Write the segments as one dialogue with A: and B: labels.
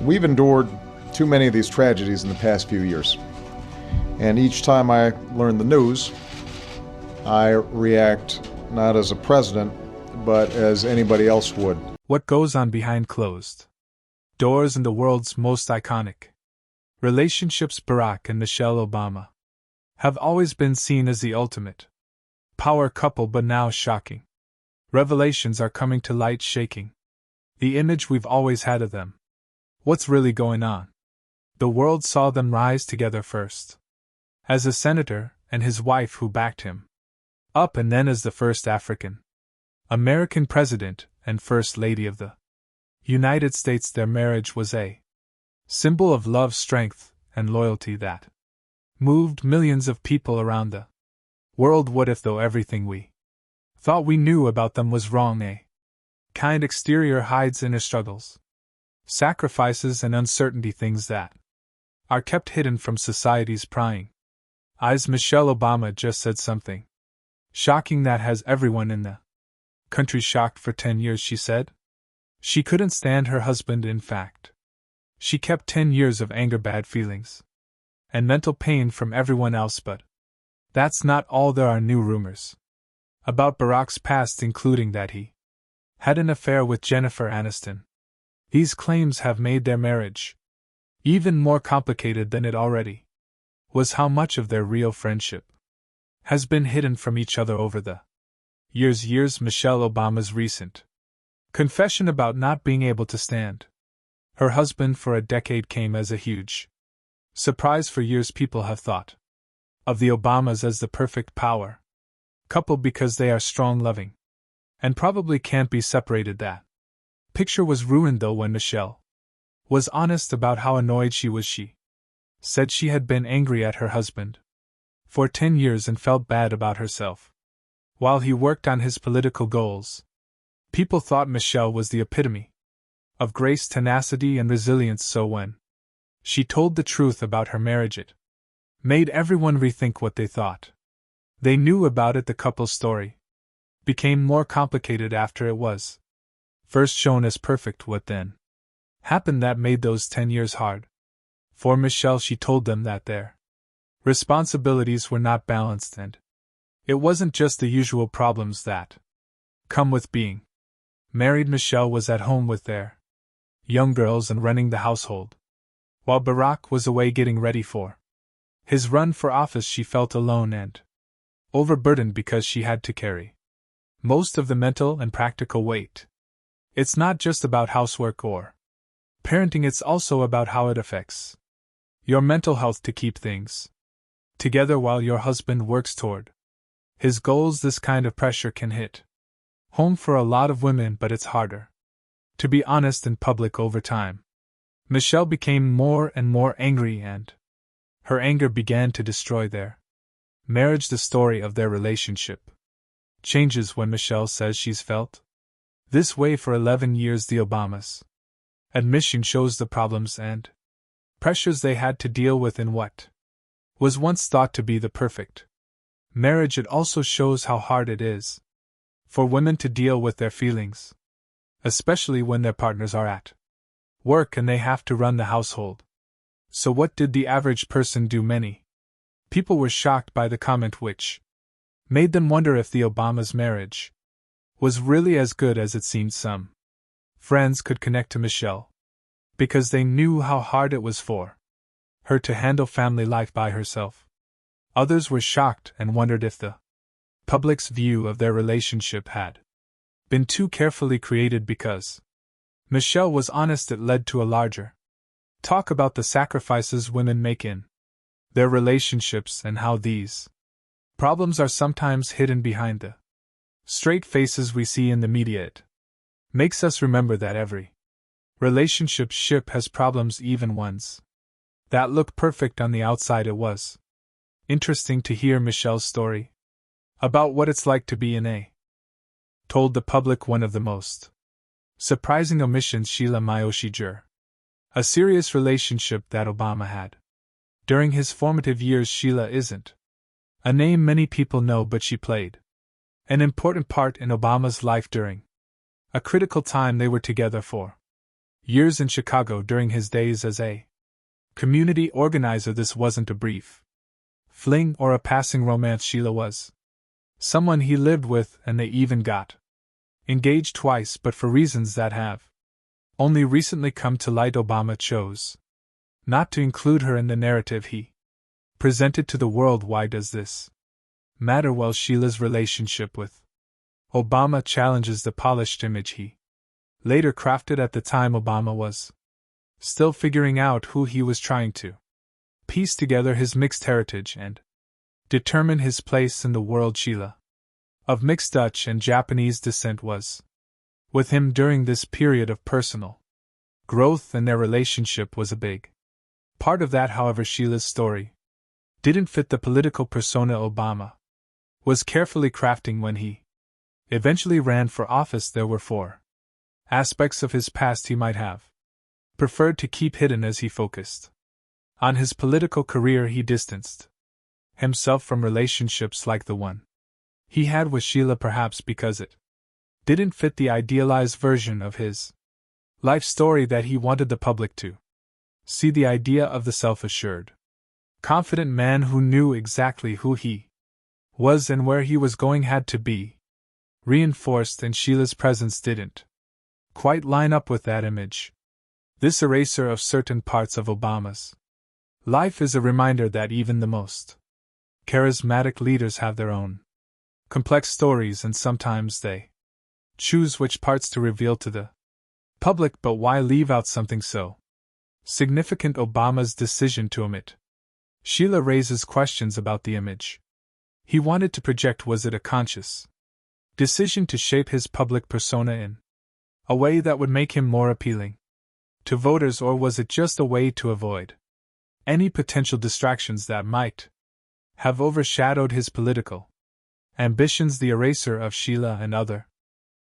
A: We've endured too many of these tragedies in the past few years. And each time I learn the news, I react not as a president, but as anybody else would.
B: What goes on behind closed doors in the world's most iconic relationships? Barack and Michelle Obama have always been seen as the ultimate power couple, but now shocking revelations are coming to light, shaking the image we've always had of them. What's really going on? The world saw them rise together first as a senator and his wife who backed him up, and then as the first African American president and First Lady of the United States. Their marriage was a symbol of love, strength, and loyalty that moved millions of people around the world. What if, though, everything we thought we knew about them was wrong? A kind exterior hides inner struggles, sacrifices, and uncertainty, things that are kept hidden from society's prying eyes. Michelle Obama just said something shocking that has everyone in the country shocked. For 10 years, she said, she couldn't stand her husband. In fact, she kept 10 years of anger, bad feelings, and mental pain from everyone else. But that's not all. There are new rumors about Barack's past, including that he had an affair with Jennifer Aniston. These claims have made their marriage even more complicated than it already was. How much of their real friendship has been hidden from each other over the years? Michelle Obama's recent confession about not being able to stand her husband for a decade came as a huge surprise. For years, people have thought of the Obamas as the perfect power couple because they are strong, loving, and probably can't be separated. That picture was ruined, though, when Michelle was honest about how annoyed she was. She said she had been angry at her husband for 10 years and felt bad about herself while he worked on his political goals. People thought Michelle was the epitome of grace, tenacity, and resilience. So when she told the truth about her marriage, it made everyone rethink what they thought they knew about it. The couple's story became more complicated after it was first shown as perfect. What then happened that made those 10 years hard for Michelle? She told them that their responsibilities were not balanced, and it wasn't just the usual problems that come with being married. Michelle was at home with their young girls and running the household, while Barack was away getting ready for his run for office. She felt alone and overburdened because she had to carry most of the mental and practical weight. It's not just about housework or parenting, it's also about how it affects your mental health to keep things together while your husband works toward his goals. This kind of pressure can hit home for a lot of women, but it's harder to be honest in public. Over time, Michelle became more and more angry, and her anger began to destroy their marriage. The story of their relationship changes when Michelle says she's felt this way for 11 years. The Obamas' admission shows the problems and pressures they had to deal with in what was once thought to be the perfect marriage. It also shows how hard it is for women to deal with their feelings, especially when their partners are at work and they have to run the household. So what did the average person do? Many people were shocked by the comment, which made them wonder if the Obamas' marriage was really as good as it seemed. Some friends could connect to Michelle because they knew how hard it was for her to handle family life by herself. Others were shocked and wondered if the public's view of their relationship had been too carefully created. Because Michelle was honest, it led to a larger talk about the sacrifices women make in their relationships and how these problems are sometimes hidden behind the straight faces we see in the media. It makes us remember that every relationship has problems, even ones that look perfect on the outside. It was interesting to hear Michelle's story about what it's like to be in a told the public one of the most surprising omissions. Sheila Mayoshi, a serious relationship that Obama had during his formative years. Sheila isn't a name many people know, but she played an important part in Obama's life during a critical time they were together for years in Chicago during his days as a community organizer. This wasn't a brief fling or a passing romance. Sheila was someone he lived with, and they even got engaged twice, but for reasons that have only recently come to light. Obama chose not to include her in the narrative he presented to the world. Why does this matter? Well, Sheila's relationship with Obama challenges the polished image he later crafted. At the time, Obama was still figuring out who he was, trying to piece together his mixed heritage and determine his place in the world. Sheila, of mixed Dutch and Japanese descent, was with him during this period of personal growth, and their relationship was a big part of that. However, Sheila's story didn't fit the political persona Obama was carefully crafting when he eventually ran for office. There were 4 aspects of his past he might have preferred to keep hidden as he focused on his political career. He distanced himself from relationships like the one he had with Sheila, perhaps because it didn't fit the idealized version of his life story that he wanted the public to see. The idea of the self-assured, confident man who knew exactly who he was and where he was going had to be reinforced, and Sheila's presence didn't quite line up with that image. This eraser of certain parts of Obama's life is a reminder that even the most charismatic leaders have their own complex stories, and sometimes they choose which parts to reveal to the public. But why leave out something so significant? Obama's decision to omit Sheila raises questions about the image he wanted to project. Was it a conscious decision to shape his public persona in a way that would make him more appealing to voters, or was it just a way to avoid any potential distractions that might have overshadowed his political ambitions? The eraser of Sheila and other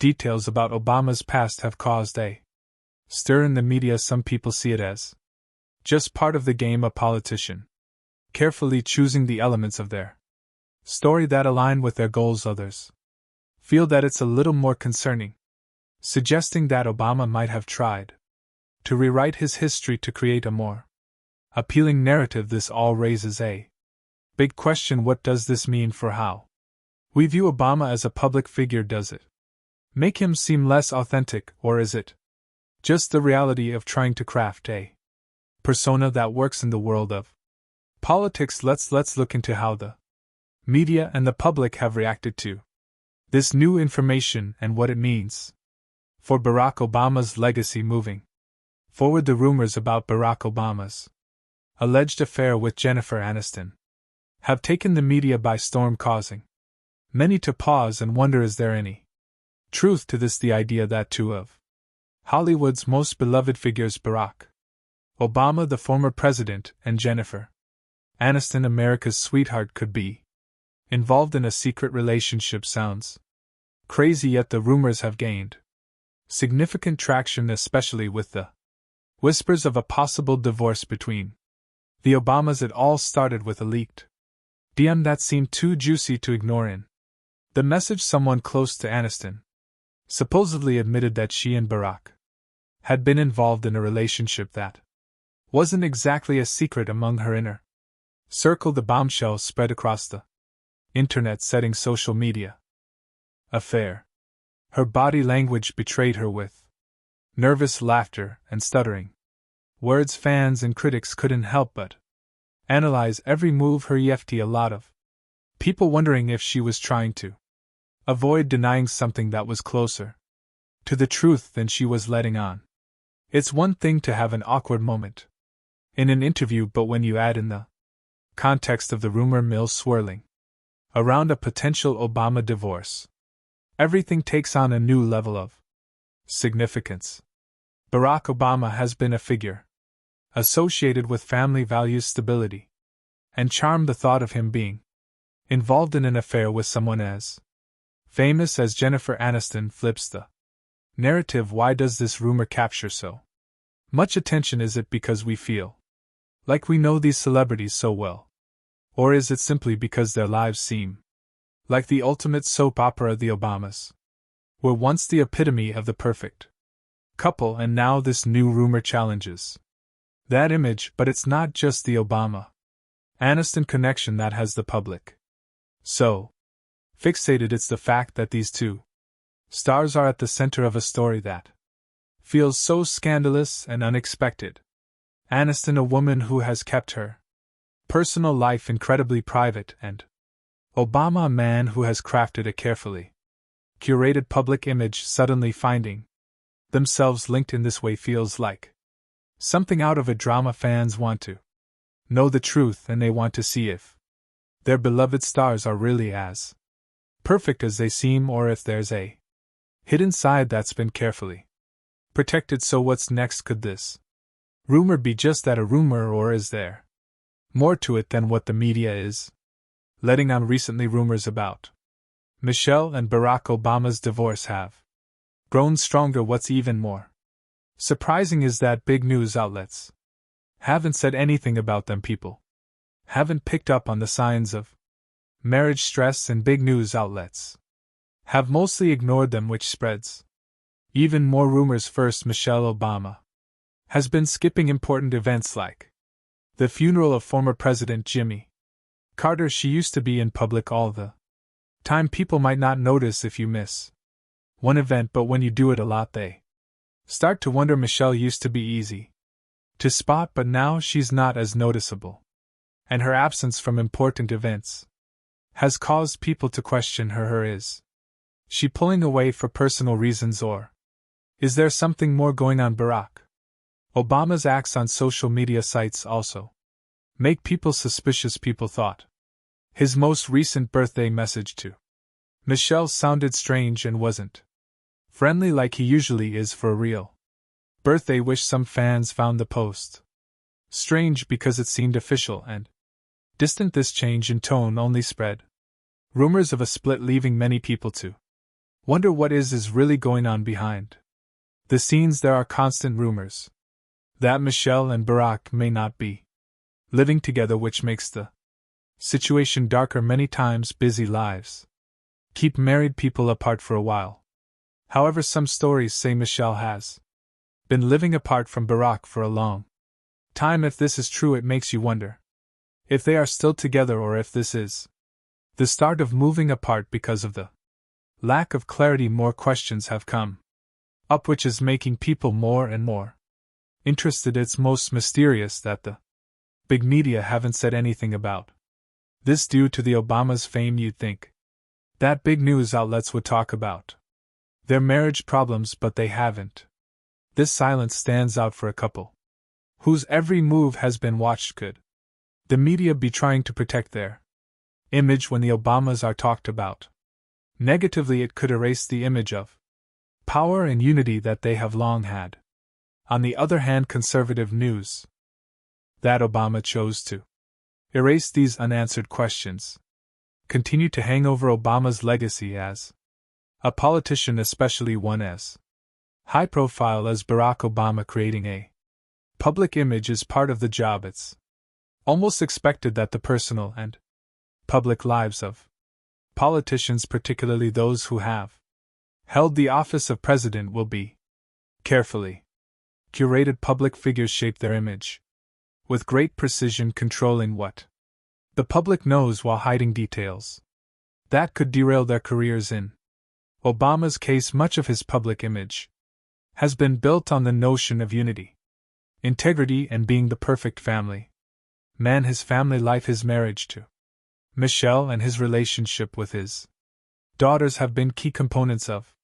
B: details about Obama's past have caused a stir in the media. Some people see it as just part of the game, a politician carefully choosing the elements of their story that align with their goals. Others feel that it's a little more concerning, suggesting that Obama might have tried to rewrite his history to create a more appealing narrative. This all raises a big question. What does this mean for how we view Obama as a public figure? Does it make him seem less authentic, or is it just the reality of trying to craft a persona that works in the world of politics? Let's look into how the media and the public have reacted to this new information and what it means for Barack Obama's legacy moving forward. The rumors about Barack Obama's alleged affair with Jennifer Aniston have taken the media by storm, causing many to pause and wonder, is there any truth to this? The idea that 2 of Hollywood's most beloved figures, Barack Obama, the former president, and Jennifer Aniston, America's sweetheart, could be involved in a secret relationship sounds crazy, yet the rumors have gained significant traction, especially with the whispers of a possible divorce between the Obamas. It all started with a leaked DM that seemed too juicy to ignore. In the message, someone close to Aniston supposedly admitted that she and Barack had been involved in a relationship that wasn't exactly a secret among her inner circle. The bombshell spread across the internet, setting social media affair. Her body language betrayed her with nervous laughter and stuttering words. Fans and critics couldn't help but analyze every move her EFT. A lot of people wondering if she was trying to avoid denying something that was closer to the truth than she was letting on. It's one thing to have an awkward moment in an interview, but when you add in the context of the rumor mill swirling around a potential Obama divorce, everything takes on a new level of significance. Barack Obama has been a figure associated with family values, stability, and charm. The thought of him being involved in an affair with someone as famous as Jennifer Aniston flips the narrative. Why does this rumor capture so much attention? Is it because we feel like we know these celebrities so well? Or is it simply because their lives seem like the ultimate soap opera? The Obamas were once the epitome of the perfect couple, and now this new rumor challenges that image, but it's not just the Obama Aniston connection that has the public so fixated. It's the fact that these two stars are at the center of a story that feels so scandalous and unexpected. Aniston, a woman who has kept her personal life incredibly private, and Obama, a man who has crafted a carefully curated public image, suddenly finding themselves linked in this way feels like something out of a drama. Fans want to know the truth, and they want to see if their beloved stars are really as perfect as they seem, or if there's a hidden side that's been carefully protected. So what's next? Could this rumor be just that, a rumor, or is there more to it than what the media is letting on? Recently, rumors about Michelle and Barack Obama's divorce have grown stronger. What's even more surprising is that big news outlets haven't said anything about them. People haven't picked up on the signs of marriage stress, and big news outlets have mostly ignored them, which spreads even more rumors. First, Michelle Obama has been skipping important events like the funeral of former President Jimmy Carter. She used to be in public all the time. People might not notice if you miss one event, but when you do it a lot, they start to wonder. Michelle used to be easy to spot, but now she's not as noticeable, and her absence from important events has caused people to question her. Is she pulling away for personal reasons, or is there something more going on? Barack Obama's acts on social media sites also make people suspicious. People thought his most recent birthday message to Michelle sounded strange and wasn't friendly like he usually is for a real birthday wish. Some fans found the post strange because it seemed official and distant. This change in tone only spread rumors of a split, leaving many people to wonder what is really going on behind the scenes. There are constant rumors that Michelle and Barack may not be living together, which makes the situation darker. Many times busy lives keep married people apart for a while. However, some stories say Michelle has been living apart from Barack for a long time. If this is true, it makes you wonder if they are still together, or if this is the start of moving apart because of the lack of clarity. More questions have come up, which is making people more and more interested. It's most mysterious that the big media haven't said anything about this. Due to the Obama's fame, you'd think that big news outlets would talk about their marriage problems, but they haven't. This silence stands out for a couple whose every move has been watched. Could the media be trying to protect their image when the Obamas are talked about negatively? It could erase the image of power and unity that they have long had. On the other hand, conservative news that Obama chose to erase these unanswered questions continue to hang over Obama's legacy as a politician, especially one as high profile as Barack Obama. Creating a public image is part of the job. It's almost expected that the personal and public lives of politicians, particularly those who have held the office of president, will be carefully curated. Public figures shape their image with great precision, controlling what the public knows while hiding details that could derail their careers. In Obama's case, much of his public image has been built on the notion of unity, integrity, and being the perfect family man. His family life, his marriage to Michelle, and his relationship with his daughters have been key components of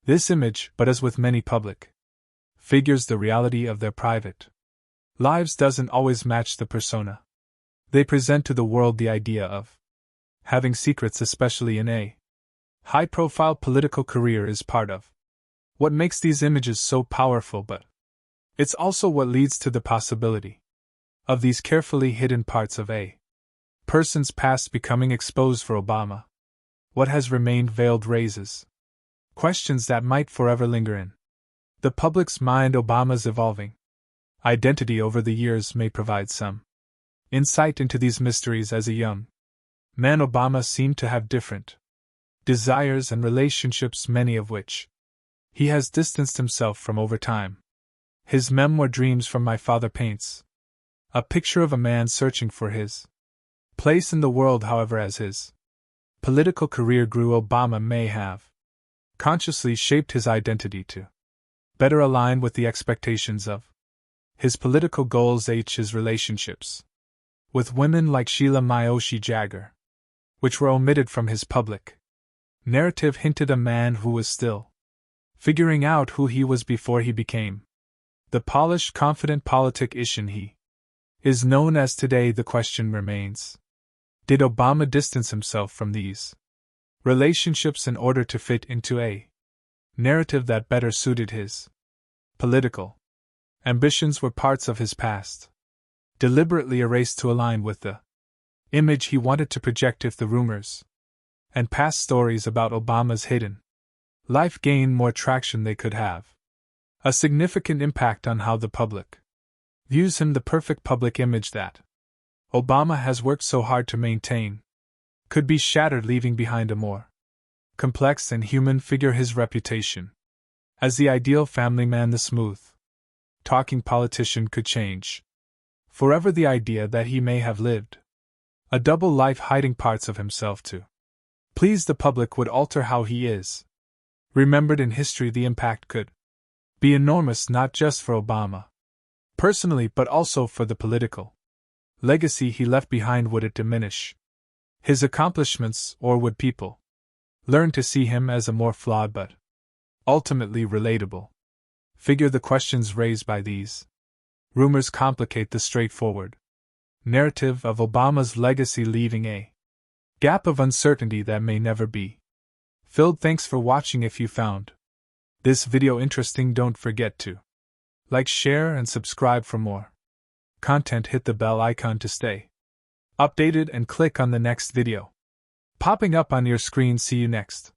B: this image, but as with many public figures, the reality of their private lives doesn't always match the persona they present to the world. The idea of having secrets, especially in a high-profile political career, is part of what makes these images so powerful, but it's also what leads to the possibility of these carefully hidden parts of a person's past becoming exposed. For Obama, what has remained veiled raises questions that might forever linger in the public's mind. Obama's evolving identity over the years may provide some insight into these mysteries. As a young man, Obama seemed to have different desires and relationships, many of which He has distanced himself from over time. His memoir Dreams from My Father paints a picture of a man searching for his place in the world. However, as his political career grew, Obama may have consciously shaped his identity to better align with the expectations of his political goals. His relationships with women like Sheila Miyoshi Jagger, which were omitted from his public narrative, hinted a man who was still figuring out who he was before he became the polished, confident politician he is known as today. The question remains: did Obama distance himself from these relationships in order to fit into a narrative that better suited his political ambitions? Were parts of his past deliberately erased to align with the image he wanted to project? If the rumors and past stories about Obama's hidden life gained more traction, they could have a significant impact on how the public views him. The perfect public image that Obama has worked so hard to maintain could be shattered, leaving behind a more complex and human figure. His reputation as the ideal family man, the smooth talking politician, could change forever. The idea that he may have lived a double life, hiding parts of himself to please the public, would alter how he is remembered in history. The impact could be enormous, not just for Obama personally, but also for the political legacy he left behind. Would it diminish his accomplishments, or would people learn to see him as a more flawed but ultimately relatable figure? The questions raised by these rumors complicate the straightforward narrative of Obama's legacy, leaving a gap of uncertainty that may never be filled. Thanks for watching. If you found this video interesting, don't forget to like, share, and subscribe for more content. Hit the bell icon to stay updated and click on the next video popping up on your screen. See you next.